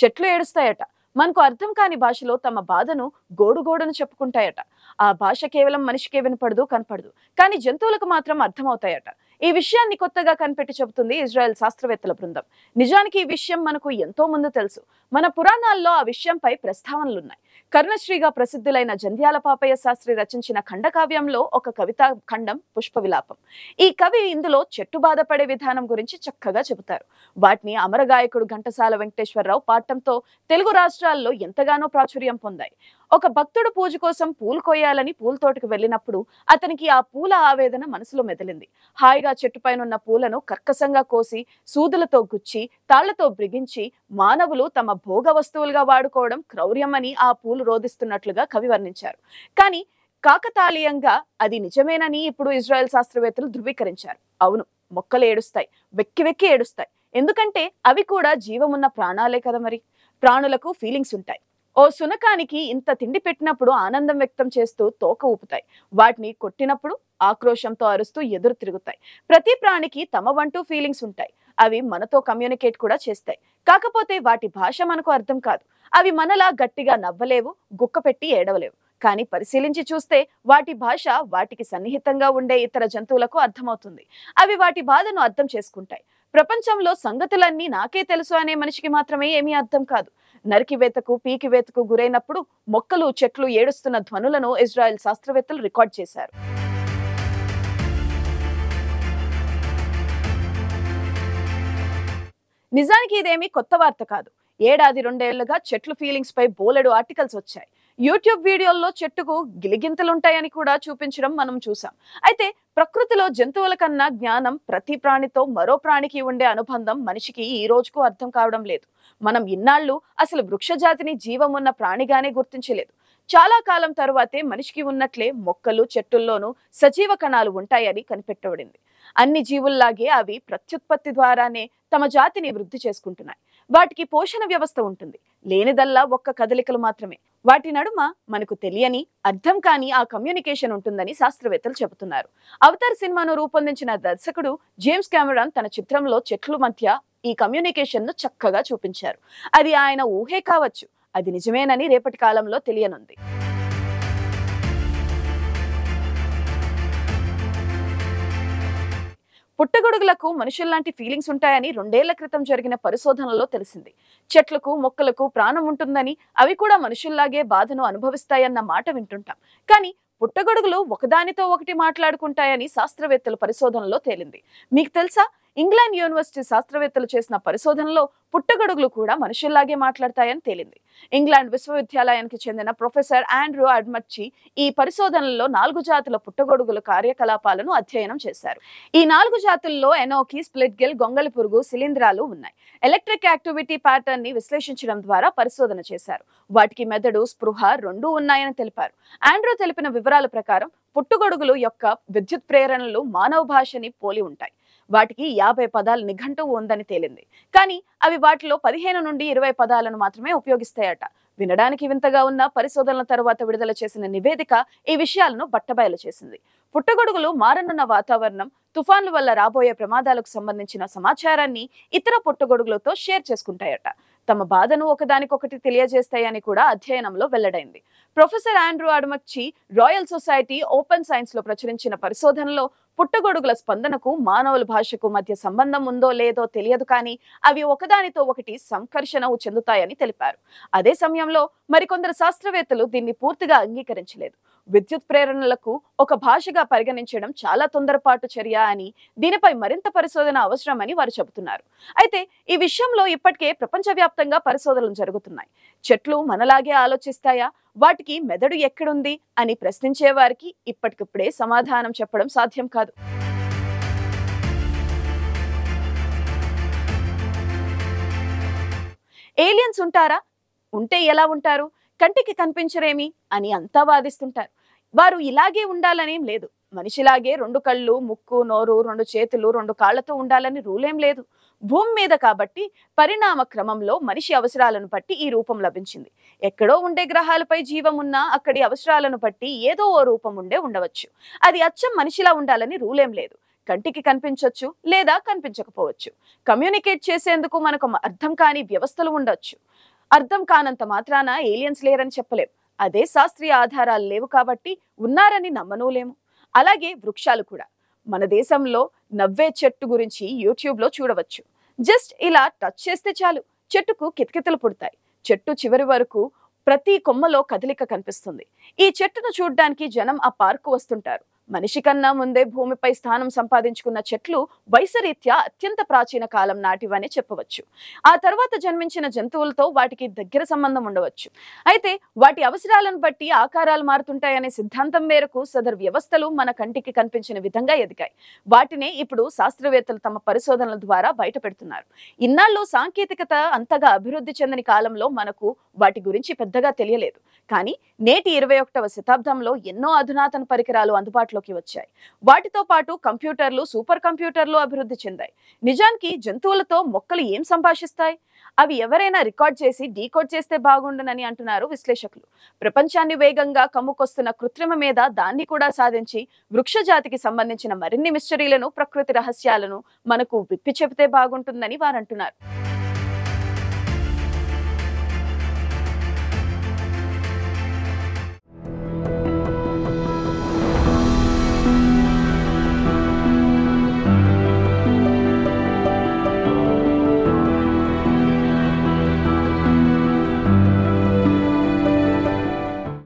చెట్లు ఏడుస్తాయట. మనకు అర్థం కాని భాషలో తమ బాధను గోడుగోడును చెప్పుకుంటాయట. ఆ భాష కేవలం మనిషికే వినపడదు, కనపడదు. కానీ జంతువులకు మాత్రం అర్థమవుతాయట. ఈ విషయాన్ని కొత్తగా కనిపెట్టి చెబుతుంది ఇజ్రాయెల్ శాస్త్రవేత్తల బృందం. నిజానికి ఈ విషయం మనకు ఎంతో ముందు తెలుసు. మన పురాణాల్లో ఆ విషయంపై ప్రస్తావనలున్నాయి. కర్ణశ్రీగా ప్రసిద్ధులైన జంధ్యాల పాపయ్య శాస్త్రి రచించిన ఖండకావ్యంలో ఒక కవితా ఖండం పుష్ప విలాపం. ఈ కవి ఇందులో చెట్టు బాధపడే విధానం గురించి చక్కగా చెబుతారు. వాటిని అమరగాయకుడు ఘంటసాల వెంకటేశ్వరరావు పాడటంతో తెలుగు రాష్ట్రాల్లో ఎంతగానో ప్రాచుర్యం పొందాయి. ఒక భక్తుడు పూజ కోసం పూలు కోయాలని పూలతోటకు వెళ్ళినప్పుడు అతనికి ఆ పూల ఆవేదన మనసులో మెదిలింది. హాయిగా చెట్టుపైనున్న పూలను కర్కశంగా కోసి సూదులతో గుచ్చి తాళ్లతో బ్రిగించి మానవులు తమ భోగ వస్తువులుగా వాడుకోవడం క్రౌర్యమని ఆ పూలు రోధిస్తున్నట్లుగా కవి వర్ణించారు. కానీ కాకతాళీయంగా అది నిజమేనని ఇప్పుడు ఇజ్రాయెల్ శాస్త్రవేత్తలు ధృవీకరించారు. అవును, మొక్కలు ఏడుస్తాయి, వెక్కి వెక్కి ఏడుస్తాయి. ఎందుకంటే అవి కూడా జీవమున్న ప్రాణాలే కదా. మరి ప్రాణులకు ఫీలింగ్స్ ఉంటాయి. ఓ సునకానికి ఇంత తిండి పెట్టినప్పుడు ఆనందం వ్యక్తం చేస్తూ తోక ఊపుతాయి. వాటిని కొట్టినప్పుడు ఆక్రోశంతో అరుస్తూ ఎదురు తిరుగుతాయి. ప్రతి ప్రాణికి తమ వంటూ ఫీలింగ్స్ ఉంటాయి. అవి మనతో కమ్యూనికేట్ కూడా చేస్తాయి. కాకపోతే వాటి భాష మనకు అర్థం కాదు. అవి మనలా గట్టిగా నవ్వలేవు, గుక్క పెట్టి ఏడవలేవు. కానీ పరిశీలించి చూస్తే వాటి భాష వాటికి సన్నిహితంగా ఉండే ఇతర జంతువులకు అర్థమవుతుంది. అవి వాటి బాధను అర్థం చేసుకుంటాయి. ప్రపంచంలో సంగతులన్నీ నాకే తెలుసు అనే మనిషికి మాత్రమే ఏమీ అర్థం కాదు. నరికివేతకు పీకివేతకు గురైనప్పుడు మొక్కలు చెట్లు ఏడుస్తున్న ధ్వనులను ఇజ్రాయెల్ శాస్త్రవేత్తలు రికార్డ్ చేశారు. నిజానికి ఇదేమీ కొత్త వార్త కాదు. ఏడాది రెండేళ్లుగా చెట్లు ఫీలింగ్స్ పై బోలెడు ఆర్టికల్స్ వచ్చాయి. యూట్యూబ్ వీడియోల్లో చెట్టుకు గిలిగింతలుంటాయని కూడా చూపించడం మనం చూసాం. అయితే ప్రకృతిలో జంతువుల కన్నా జ్ఞానం ప్రతి ప్రాణితో మరో ప్రాణికి ఉండే అనుబంధం మనిషికి ఈ రోజుకు అర్థం కావడం లేదు. మనం ఇన్నాళ్ళు అసలు వృక్షజాతిని జీవమున్న ప్రాణిగానే గుర్తించలేదు. చాలా కాలం తరువాతే మనిషికి ఉన్నట్లే మొక్కలు చెట్టుల్లోనూ సజీవ కణాలు ఉంటాయని కనిపెట్టబడింది. అన్ని జీవుల్లాగే అవి ప్రత్యుత్పత్తి ద్వారానే తమ జాతిని వృద్ధి చేసుకుంటున్నాయి. వాటికి పోషణ వ్యవస్థ ఉంటుంది. లేనిదల్లా ఒక్క కదలికలు మాత్రమే. వాటి నడుమ మనకు తెలియని, అర్థం కాని ఆ కమ్యూనికేషన్ ఉంటుందని శాస్త్రవేత్తలు చెబుతున్నారు. అవతార్ సినిమాను రూపొందించిన దర్శకుడు జేమ్స్ కెమెరాన్ తన చిత్రంలో చెట్ల మధ్య ఈ కమ్యూనికేషన్ ను చక్కగా చూపించారు. అది ఆయన ఊహే కావచ్చు, అది నిజమేనని రేపటి కాలంలో తెలియనుంది. పుట్టగొడుగులకు మనుషుల్లాంటి ఫీలింగ్స్ ఉంటాయని 2 ఏళ్ల క్రితం జరిగిన పరిశోధనలో తెలిసింది. చెట్లకు మొక్కలకు ప్రాణం ఉంటుందని, అవి కూడా మనుషుల్లాగే బాధను అనుభవిస్తాయన్న మాట వింటుంటాం. కానీ పుట్టగొడుగులు ఒకదానితో ఒకటి మాట్లాడుకుంటాయని శాస్త్రవేత్తల పరిశోధనలో తేలింది. మీకు తెలుసా? ఇంగ్లాండ్ యూనివర్సిటీ శాస్త్రవేత్తలు చేసిన పరిశోధనలో పుట్టగొడుగులు కూడా మనుషుల్లాగే మాట్లాడతాయని తేలింది. ఇంగ్లాండ్ విశ్వవిద్యాలయానికి చెందిన ప్రొఫెసర్ ఆండ్రూ అడ్మర్చి ఈ పరిశోధనలో 4 జాతుల పుట్టగొడుగుల కార్యకలాపాలను అధ్యయనం చేశారు. ఈ 4 జాతుల్లో ఎనోకి, స్ప్లిట్ గిల్, గొంగళి పురుగు, శిలీంధ్రాలు ఉన్నాయి. ఎలక్ట్రిక్ యాక్టివిటీ ప్యాటర్న్ ని విశ్లేషించడం ద్వారా పరిశోధన చేశారు. వాటికి మెదడు, స్పృహ రెండూ ఉన్నాయని తెలిపారు. ఆండ్రూ తెలిపిన వివరాల ప్రకారం పుట్టగొడుగులు యొక్క విద్యుత్ ప్రేరణలు మానవ భాషని పోలి ఉంటాయి. వాటికి 50 పదాల నిఘంటువు ఉందని తేలింది. కానీ అవి వాటిలో 15 నుండి 20 పదాలను మాత్రమే ఉపయోగిస్తాయట. వినడానికి వింతగా ఉన్న పరిశోధనల తర్వాత విడుదల చేసిన నివేదిక ఈ విషయాలను బట్టబయలు చేసింది. పుట్టగొడుగులు మారనున్న వాతావరణం, తుఫాన్ల వల్ల రాబోయే ప్రమాదాలకు సంబంధించిన సమాచారాన్ని ఇతర పుట్టగొడుగులతో షేర్ చేసుకుంటాయట. తమ బాధను ఒకదానికొకటి తెలియజేస్తాయని కూడా అధ్యయనంలో వెల్లడైంది. ప్రొఫెసర్ ఆండ్రూ అడ్మర్చి రాయల్ సొసైటీ ఓపెన్ సైన్స్ లో ప్రచురించిన పరిశోధనలో పుట్టగొడుగుల స్పందనకు మానవుల భాషకు మధ్య సంబంధం ఉందో లేదో తెలియదు, కానీ అవి ఒకదానితో ఒకటి సంకర్షణ చెందుతాయని తెలిపారు. అదే సమయంలో మరికొందరు శాస్త్రవేత్తలు దీన్ని పూర్తిగా అంగీకరించలేదు. విద్యుత్ ప్రేరణలకు ఒక భాషగా పరిగణించడం చాలా తొందరపాటు చర్య అని, దీనిపై మరింత పరిశోధన అవసరమని వారు చెబుతున్నారు. అయితే ఈ విషయంలో ఇప్పటికే ప్రపంచవ్యాప్తంగా పరిశోధనలు జరుగుతున్నాయి. చెట్లు మనలాగే ఆలోచిస్తాయా, వాటికి మెదడు ఎక్కడుంది అని ప్రశ్నించే వారికి ఇప్పటికిప్పుడే సమాధానం చెప్పడం సాధ్యం కాదు. ఏలియన్స్ ఉంటారా? ఉంటే ఎలా ఉంటారు? కంటికి కనిపించరేమి అని అంతా వాదిస్తుంటారు. వారు ఇలాగే ఉండాలనేం లేదు. మనిషిలాగే 2 కళ్ళు, ముక్కు, నోరు, 2 చేతులు, 2 కాళ్లతో ఉండాలని రూలేం లేదు. భూమి మీద కాబట్టి పరిణామ క్రమంలో మనిషి అవసరాలను బట్టి ఈ రూపం లభించింది. ఎక్కడో ఉండే గ్రహాలపై జీవం ఉన్నా అక్కడి అవసరాలను బట్టి ఏదో ఓ రూపం ఉండవచ్చు. అది అచ్చం మనిషిలా ఉండాలని రూలేం లేదు. కంటికి కనిపించొచ్చు లేదా కనిపించకపోవచ్చు. కమ్యూనికేట్ చేసేందుకు మనకు అర్థం కాని వ్యవస్థలు ఉండొచ్చు. అర్థం కానంత మాత్రాన ఏలియన్స్ లేరని చెప్పలేం. అదే శాస్త్రీయ ఆధారాలు లేవు కాబట్టి ఉన్నారని నమ్మనూలేము. అలాగే వృక్షాలు కూడా. మన దేశంలో నవ్వే చెట్టు గురించి యూట్యూబ్ లో చూడవచ్చు. జస్ట్ ఇలా టచ్ చేస్తే చాలు, చెట్టుకు కితకితలు పుడతాయి. చెట్టు చివరి వరకు ప్రతి కొమ్మలో కదలిక కనిపిస్తుంది. ఈ చెట్టును చూడ్డానికి జనం ఆ పార్కు వస్తుంటారు. మనిషి కన్నా ముందే భూమిపై స్థానం సంపాదించుకున్న చెట్లు వయసురీత్యా అత్యంత ప్రాచీన కాలం నాటివని చెప్పవచ్చు. ఆ తర్వాత జన్మించిన జంతువులతో వాటికి దగ్గర సంబంధం ఉండవచ్చు. అయితే వాటి అవసరాలను బట్టి ఆకారాలు మారుతుంటాయనే సిద్ధాంతం మేరకు సదరు వ్యవస్థలు మన కంటికి కనిపించిన విధంగా ఎదిగాయి. వాటినే ఇప్పుడు శాస్త్రవేత్తలు తమ పరిశోధనల ద్వారా బయట పెడుతున్నారు. ఇన్నాళ్ళు సాంకేతికత అంతగా అభివృద్ధి చెందని కాలంలో మనకు వాటి గురించి పెద్దగా తెలియలేదు. కానీ నేటి 21వ శతాబ్దంలో ఎన్నో అధునాతన పరికరాలు అందుబాటులోకి వచ్చాయి. వాటితో పాటు కంప్యూటర్లు, సూపర్ కంప్యూటర్లు అభివృద్ధి చెందాయి. నిజానికి జంతువులతో మొక్కలు ఏం సంభాషిస్తాయి? అవి ఎవరైనా రికార్డ్ చేసి డీకోడ్ చేస్తే బాగుండునని అంటున్నారు విశ్లేషకులు. ప్రపంచాన్ని వేగంగా కమ్ముకొస్తున్న కృత్రిమ మీద దాన్ని కూడా సాధించి వృక్ష జాతికి సంబంధించిన మరిన్ని మిస్టరీలను, ప్రకృతి రహస్యాలను మనకు విప్పి చెబితే బాగుంటుందని వారంటున్నారు.